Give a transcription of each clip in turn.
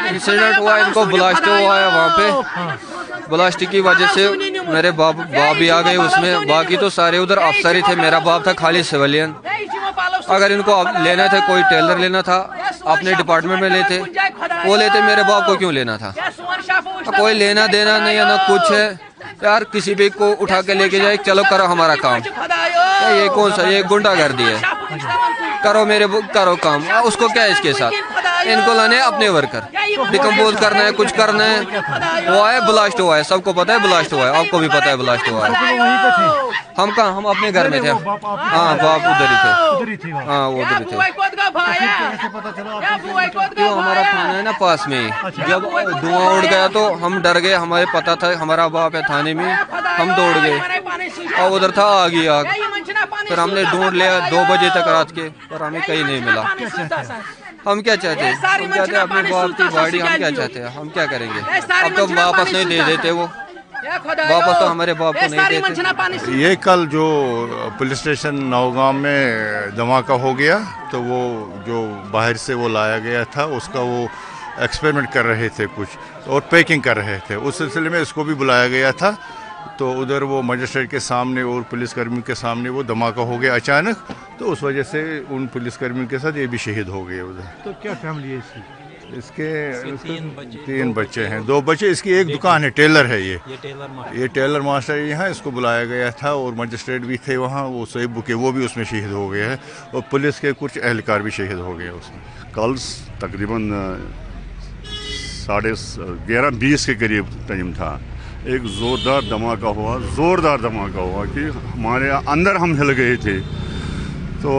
Incident हुआ, इनको blast हुआ है वहाँ पे। ब्लास्ट की वजह से मेरे बाप भी आ गए उसमें, बाकी तो सारे उधर अफसर ही थे। मेरा बाप था खाली सिविलियन। अगर इनको लेना था, कोई टेलर लेना था अपने डिपार्टमेंट में लेते, वो लेते। मेरे बाप को क्यों लेना था? कोई लेना देना नहीं है ना कुछ है यार। किसी भी को उठा के लेके जाए, चलो करो हमारा काम। ये कौन सा, ये गुंडागर्दी है। करो करो काम, उसको क्या है इसके साथ? इनको लाने अपने वर्कर, डिकम्पोज करना है, कुछ करना है। हुआ है, ब्लास्ट हुआ है, सबको पता है ब्लास्ट हुआ है, आपको भी पता है ब्लास्ट हुआ है। हम कहाँ, हम अपने घर में थे। हाँ, बाप उधर ही थे। हाँ, वो उधर ही थे। क्यों, हमारा थाना है ना पास में ही। जब धुआं उड़ गया तो हम डर गए, हमारे पता था हमारा बाप है थाने में, हम दौड़ गए और उधर था आग। फिर हमने ढूंढ लिया 2 बजे तक रात के, पर हमें कहीं नहीं मिला। हम क्या चाहते हैं? हम चाहते हैं अपने बाप की गाड़ी। हम क्या चाहते हैं? हम क्या करेंगे? अब तो वापस नहीं दे देते, वो वापस तो हमारे बाप को नहीं देते। ये कल जो पुलिस स्टेशन नौगांव में धमाका हो गया, तो वो जो बाहर से वो लाया गया था, उसका वो एक्सपेरिमेंट कर रहे थे कुछ और पैकिंग कर रहे थे। उस सिलसिले में इसको भी बुलाया गया था। तो उधर वो मजिस्ट्रेट के सामने और पुलिसकर्मियों के सामने वो धमाका हो गया अचानक। तो उस वजह से उन पुलिसकर्मियों के साथ ये भी शहीद हो गए उधर। तो क्या फैमिली है इसके 3 बच्चे हैं, 2 बच्चे। इसकी एक दुकान है, टेलर है ये टेलर मास्टर यहाँ। इसको बुलाया गया था और मजिस्ट्रेट भी थे वहाँ, वो सहीब के, वो भी उसमें शहीद हो गए हैं। और पुलिस के कुछ एहलकार भी शहीद हो गए उसमें। कल तकरीबन 11:20 के करीब टाइम था। एक ज़ोरदार धमाका हुआ कि हमारे अंदर हम हिल गए थे। तो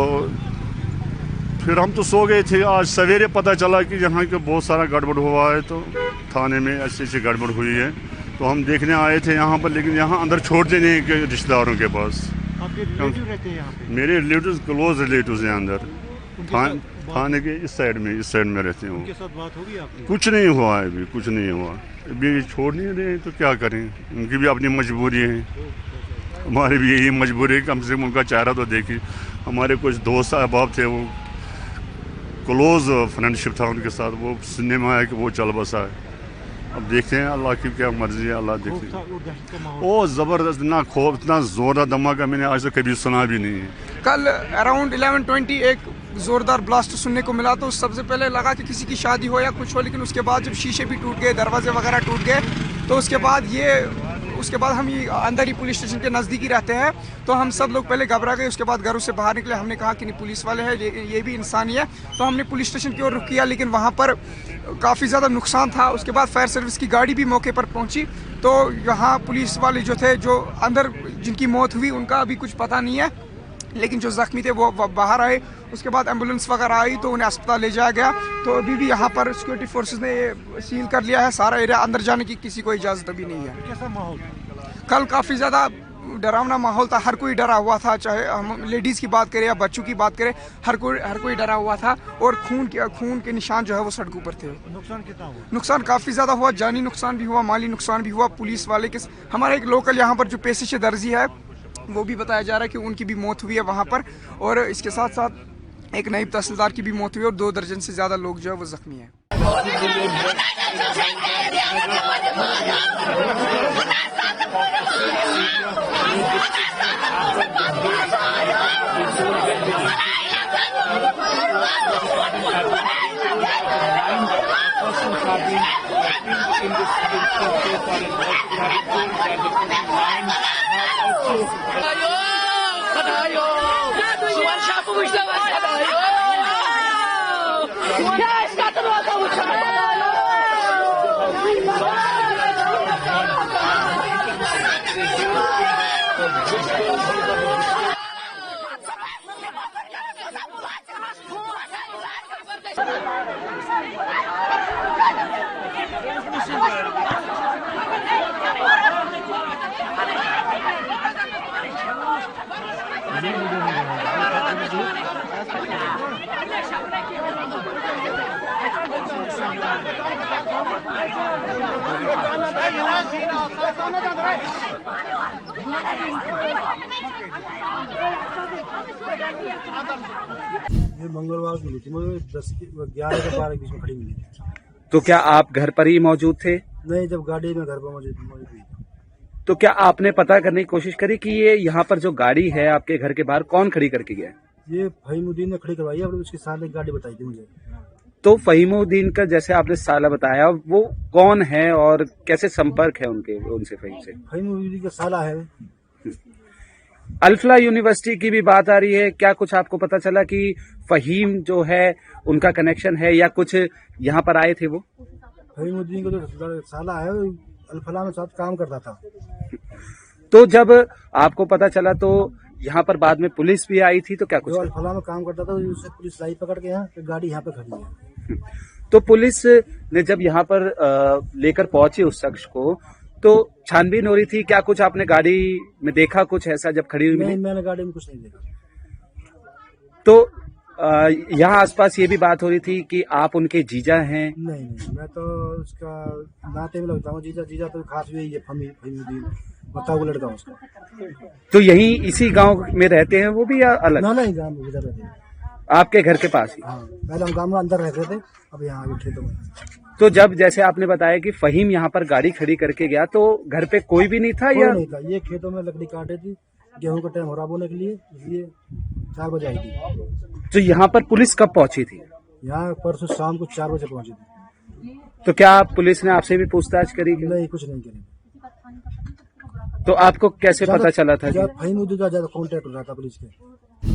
फिर हम तो सो गए थे। आज सवेरे पता चला कि यहाँ के बहुत सारा गड़बड़ हुआ है, तो थाने में अच्छी गड़बड़ हुई है। तो हम देखने आए थे यहाँ पर, लेकिन यहाँ अंदर छोड़ते नहीं के रिश्तेदारों के पास। आपके रिलेटिव रहते हैं यहाँ पे? मेरे रिलेटिव, क्लोज रिलेटिव्स हैं अंदर थाने के इस साइड में रहते हैं। उनके साथ बात होगी आपकी? कुछ नहीं हुआ है अभी, कुछ नहीं हुआ अभी। छोड़ नहीं रहे तो क्या करें, उनकी भी अपनी मजबूरी है, हमारी भी यही मजबूरी है। कम से कम उनका चेहरा तो देखिए। हमारे कुछ दोस्त अहबाब थे, वो क्लोज फ्रेंडशिप था उनके साथ, वो सुनने में आया कि वो चल बसा है। अब देखते हैं, अल्लाह की क्या मर्जी है, अल्लाह देखते। ओ ज़बरदस्त, इतना खौफ, इतना ज़ोरदार धमाका मैंने आज तक कभी सुना भी नहीं है। कल अराउंड 11:20 एक ज़ोरदार ब्लास्ट सुनने को मिला। तो सबसे पहले लगा कि किसी की शादी हो या कुछ हो, लेकिन उसके बाद जब शीशे भी टूट गए, दरवाजे वगैरह टूट गए, तो उसके बाद हम ये अंदर ही पुलिस स्टेशन के नज़दीक ही रहते हैं। तो हम सब लोग पहले घबरा गए। उसके बाद घरों से बाहर निकले, हमने कहा कि नहीं पुलिस वाले हैं, ये भी इंसान ही है। तो हमने पुलिस स्टेशन की ओर रुख किया, लेकिन वहाँ पर काफ़ी ज़्यादा नुकसान था। उसके बाद फायर सर्विस की गाड़ी भी मौके पर पहुँची। तो यहाँ पुलिस वाले जो थे, जो अंदर जिनकी मौत हुई उनका अभी कुछ पता नहीं है, लेकिन जो ज़ख्मी थे वो बाहर आए। उसके बाद एम्बुलेंस वगैरह आई तो उन्हें अस्पताल ले जाया गया। तो अभी भी यहाँ पर सिक्योरिटी फोर्सेस ने ये सील कर लिया है सारा एरिया, अंदर जाने की किसी को इजाज़त अभी नहीं है। कैसा माहौल? कल काफ़ी ज़्यादा डरावना माहौल था, हर कोई डरा हुआ था, चाहे हम लेडीज़ की बात करें या बच्चों की बात करें, हर कोई डरा हुआ था। और खून के निशान जो है वो सड़कों पर थे। नुकसान कितना हुआ? नुकसान काफ़ी ज़्यादा हुआ, जानी नुकसान भी हुआ, माली नुकसान भी हुआ। पुलिस वाले के हमारा एक लोकल यहाँ पर जो पेशे दर्जी है, वो भी बताया जा रहा है कि उनकी भी मौत हुई है वहाँ पर। और इसके साथ साथ एक नायब तहसीलदार की भी मौत हुई और 2 दर्जन से ज़्यादा लोग जो है वो जख्मी हैं। ये मंगलवार को मिली थी, मुझे 11 के 12 के बीच में खड़ी मिली थी। तो क्या आप घर पर ही मौजूद थे? नहीं, जब गाड़ी में घर पर मौजूद हुई। तो क्या आपने पता करने की कोशिश करी कि ये यहाँ पर जो गाड़ी है आपके घर के बाहर कौन खड़ी करके गया है? ये फहीमुद्दीन ने खड़ी करवाई है, और उसके साथ एक गाड़ी बताई थी मुझे। तो फहीमुद्दीन का जैसे आपने साला बताया, वो कौन है और कैसे संपर्क है उनसे फहीम से? फहीमुद्दीन का साला है। अल्फला यूनिवर्सिटी की भी बात आ रही है, क्या कुछ आपको पता चला कि फहीम जो है उनका कनेक्शन है या कुछ यहाँ पर आए थे वो? फहीमुद्दीन का जो साला है, अल्फला में साथ काम करता था। तो जब आपको पता चला तो यहाँ पर बाद में पुलिस भी आई थी, तो क्या कुछ? जो अल्फला में काम करता था, उससे पुलिस लाई पकड़ के यहाँ, तो गाड़ी यहाँ पे खड़ी है। तो पुलिस ने जब यहाँ पर लेकर पहुंची उस शख्स को, तो छानबीन हो रही थी, क्या कुछ आपने गाड़ी में देखा कुछ ऐसा जब खड़ी हुई नहीं, मिली? मैंने गाड़ी में कुछ नहीं देखा। तो यहाँ आसपास ये भी बात हो रही थी कि आप उनके जीजा हैं। नहीं, मैं तो उसका नाते में लगता हूँ। जीजा तो खास भी है, फहीमुद्दीन बताओ लड़का उसका। तो यहीं इसी गांव में रहते हैं वो भी या अलग? ना, नहीं, गाँव में गुजर रहते हैं। आपके घर के पास ही? हाँ, पहले हम गाँव में अंदर रहते थे, अब यहाँ आगे खेतों में। तो जब जैसे आपने बताया कि फहीम यहाँ पर गाड़ी खड़ी करके गया, तो घर पे कोई भी नहीं था कोई या? नहीं था। ये खेतों में लकड़ी काटे थी, गेहूं का टाइम हो रहा बोने के लिए, इसलिए 4 बजे आई थी। तो यहाँ पर पुलिस कब पहुंची थी? यहाँ परसों शाम को 4 बजे पहुंची थी। तो क्या पुलिस ने आपसे भी पूछताछ करी? नहीं, कुछ नहीं करी। तो आपको कैसे पता चला था कि? फहीमुद्दीन का ज्यादा कॉन्टेक्ट हो रहा था पुलिस के।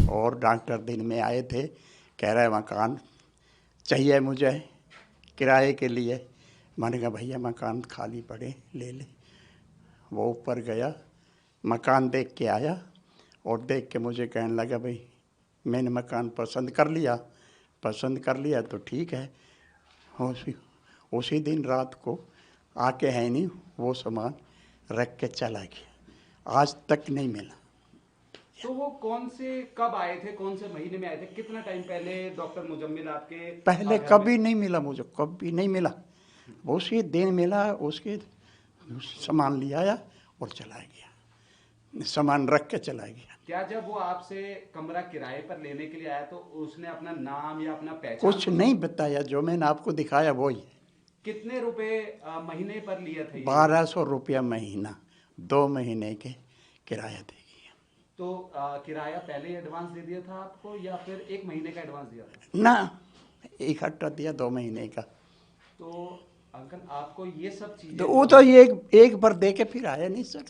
और डॉक्टर दिन में आए थे, कह रहे मकान चाहिए मुझे किराए के लिए। मैंने कहा भैया मकान खाली पड़े, ले ले। वो ऊपर गया, मकान देख के आया, और देख के मुझे कहने लगा भाई मैंने मकान पसंद कर लिया तो ठीक है। उसी दिन रात को आके है नहीं, वो सामान रख के चला गया, आज तक नहीं मिला। तो वो कब आए थे, कौन से महीने में आए थे, कितना टाइम पहले डॉक्टर मुजम्मिल आपके? पहले कभी नहीं मिला मुझे, कभी नहीं मिला। उसी दिन मिला, उसके सामान ले आया और चला गया, सामान रख के चला गया। क्या जब वो आपसे कमरा किराए पर लेने के लिए आया तो उसने अपना नाम या अपना पहचान कुछ नहीं बताया, जो मैंने आपको दिखाया वही। कितने रुपए महीने पर लिया था? 1200 रुपया महीना, 2 महीने के किराया देगी। तो किराया पहले ही एडवांस दे दिया था आपको या फिर 1 महीने का एडवांस दिया था? ना, इकट्ठा दिया 2 महीने का। तो अंकल आपको ये सब चीजें, तो वो तो एक बार दे के फिर आया नहीं सर।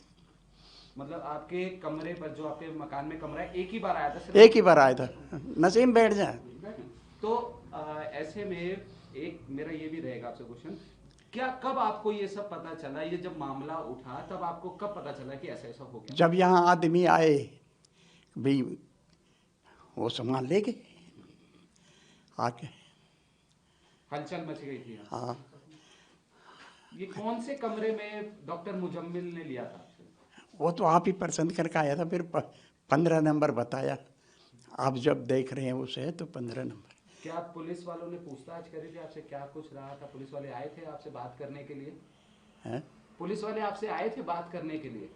मतलब आपके कमरे पर, जो आपके मकान में कमरा है, एक ही बार आया था सिर्फ? एक ही बार आया था, नसीम बैठ जाए। तो ऐसे में एक मेरा ये भी रहेगा आपसे क्वेश्चन, क्या कब आपको ये सब पता चला, ये जब मामला उठा तब आपको कब पता चला कि ऐसा ऐसा हो गया? जब यहाँ आदमी आए भाई, वो सामान ले गए आके, हलचल मच गई थी। हाँ। ये कौन से कमरे में डॉक्टर मुजम्मिल ने लिया था? वो तो आप ही पसंद करके आया था, फिर 15 नंबर बताया। आप जब देख रहे हैं उसे तो 15 नंबर। क्या पुलिस वालों ने पूछताछ करी थी आपसे, क्या कुछ रहा था? पुलिस वाले आए थे आपसे बात करने के लिए? हैं? पुलिस वाले आपसे आए थे बात करने के लिए?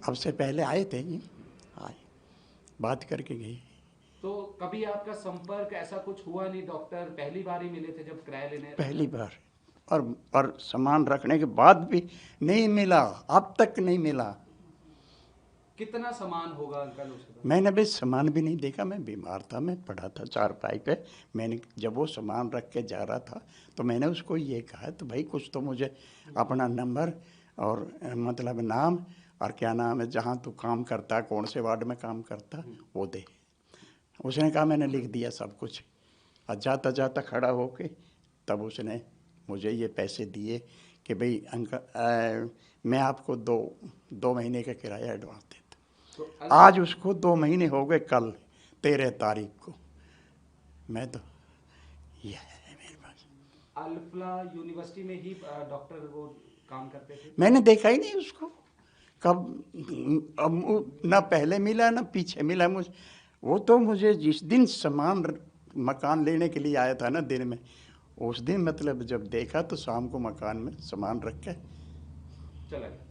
अब से पहले आए थे जी, आए बात करके गए। तो कभी आपका संपर्क ऐसा कुछ हुआ नहीं? डॉक्टर पहली बार ही मिले थे जब किराया लेने? पहली बार, और सामान रखने के बाद भी नहीं मिला, अब तक नहीं मिला। कितना सामान होगा अंकल उसके पास? मैंने भी सामान भी नहीं देखा, मैं बीमार था, मैं पड़ा था चारपाई पे। मैंने जब वो सामान रख के जा रहा था तो मैंने उसको ये कहा, तो भाई कुछ तो मुझे अपना नंबर और मतलब नाम और क्या नाम है, जहाँ तू काम करता, कौन से वार्ड में काम करता, वो दे। उसने कहा मैंने लिख दिया सब कुछ। और जाता जाता खड़ा होके तब उसने मुझे ये पैसे दिए कि भाई अंकल मैं आपको दो महीने का किराया एडवांस देता। तो आज उसको 2 महीने हो गए, कल 13 तारीख को। मैं तो ये है मेरे पास। अल्फला यूनिवर्सिटी में ही डॉक्टर वो काम करते थे? मैंने देखा ही नहीं उसको, कब अब ना पहले मिला ना पीछे मिला मुझे। वो तो मुझे जिस दिन मकान लेने के लिए आया था ना दिन में, उस दिन मतलब जब देखा तो शाम को मकान में सामान रख के चला गया।